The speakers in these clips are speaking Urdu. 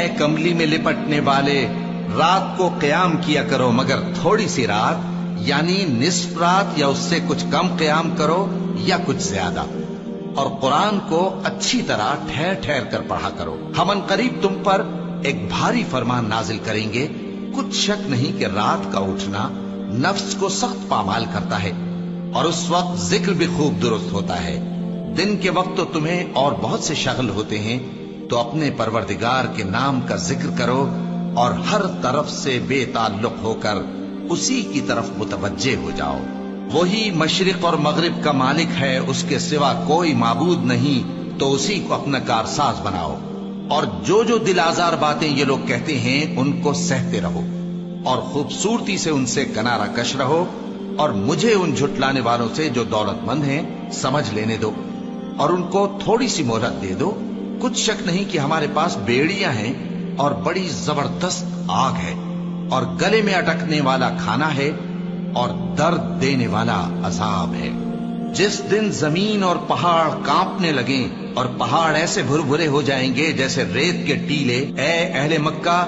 اے کملی میں لپٹنے والے، رات کو قیام کیا کرو مگر تھوڑی سی رات، یعنی نصف رات یا اس سے کچھ کم قیام کرو یا کچھ زیادہ، اور قرآن کو اچھی طرح ٹھہر ٹھہر کر پڑھا کرو۔ ہم ان قریب تم پر ایک بھاری فرمان نازل کریں گے، کچھ شک نہیں کہ رات کا اٹھنا نفس کو سخت پامال کرتا ہے، اور اس وقت ذکر بھی خوب درست ہوتا ہے۔ دن کے وقت تو تمہیں اور بہت سے شغل ہوتے ہیں، تو اپنے پروردگار کے نام کا ذکر کرو اور ہر طرف سے بے تعلق ہو کر اسی کی طرف متوجہ ہو جاؤ۔ وہی مشرق اور مغرب کا مالک ہے، اس کے سوا کوئی معبود نہیں، تو اسی کو اپنا کارساز بناؤ۔ اور جو جو دل آزار باتیں یہ لوگ کہتے ہیں ان کو سہتے رہو، اور خوبصورتی سے ان سے کنارہ کش رہو، اور مجھے ان جھٹلانے والوں سے جو دولت مند ہیں سمجھ لینے دو، اور ان کو تھوڑی سی مہلت دے دو۔ کچھ شک نہیں کہ ہمارے پاس بیڑیاں ہیں اور بڑی زبردست آگ ہے، اور گلے میں اٹکنے والا کھانا ہے، اور درد دینے والا عذاب ہے۔ جس دن زمین اور پہاڑ کانپنے لگیں اور پہاڑ ایسے بھربھرے ہو جائیں گے جیسے ریت کے ٹیلے، اے اہل مکہ،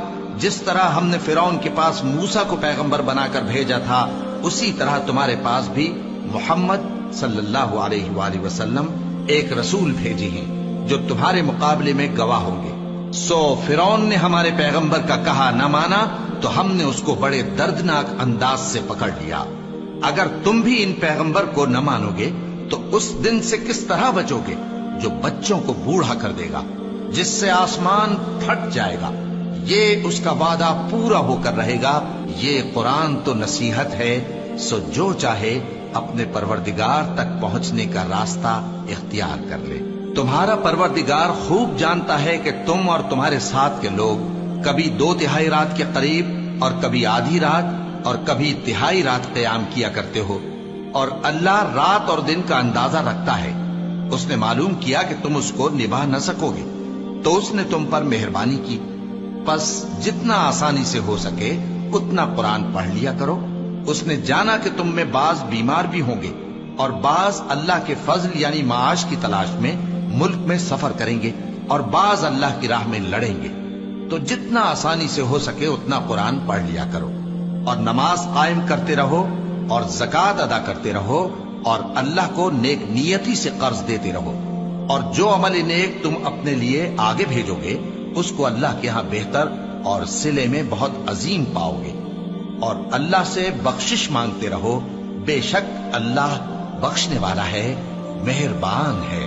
جس طرح ہم نے فرعون کے پاس موسیٰ کو پیغمبر بنا کر بھیجا تھا، اسی طرح تمہارے پاس بھی محمد صلی اللہ علیہ وآلہ وسلم ایک رسول بھیجے ہیں جو تمہارے مقابلے میں گواہ ہوں گے۔ سو فرعون نے ہمارے پیغمبر کا کہا نہ مانا تو ہم نے اس کو بڑے دردناک انداز سے پکڑ لیا۔ اگر تم بھی ان پیغمبر کو نہ مانو گے تو اس دن سے کس طرح بچو گے جو بچوں کو بوڑھا کر دے گا، جس سے آسمان پھٹ جائے گا۔ یہ اس کا وعدہ پورا ہو کر رہے گا۔ یہ قرآن تو نصیحت ہے، سو جو چاہے اپنے پروردگار تک پہنچنے کا راستہ اختیار کر لے۔ تمہارا پروردگار خوب جانتا ہے کہ تم اور تمہارے ساتھ کے لوگ کبھی 2/3 رات کے قریب اور کبھی آدھی رات اور کبھی تہائی رات قیام کیا کرتے ہو، اور اللہ رات اور دن کا اندازہ رکھتا ہے۔ اس نے معلوم کیا کہ تم اس کو نبھا نہ سکو گے، تو اس نے تم پر مہربانی کی، پس جتنا آسانی سے ہو سکے اتنا قرآن پڑھ لیا کرو۔ اس نے جانا کہ تم میں بعض بیمار بھی ہوں گے، اور بعض اللہ کے فضل یعنی معاش کی تلاش میں ملک میں سفر کریں گے، اور بعض اللہ کی راہ میں لڑیں گے، تو جتنا آسانی سے ہو سکے اتنا قرآن پڑھ لیا کرو، اور نماز قائم کرتے رہو، اور زکوٰۃ ادا کرتے رہو، اور اللہ کو نیک نیتی سے قرض دیتے رہو، اور جو عمل نیک تم اپنے لیے آگے بھیجو گے اس کو اللہ کے ہاں بہتر اور صلے میں بہت عظیم پاؤ گے، اور اللہ سے بخشش مانگتے رہو، بے شک اللہ بخشنے والا ہے، مہربان ہے۔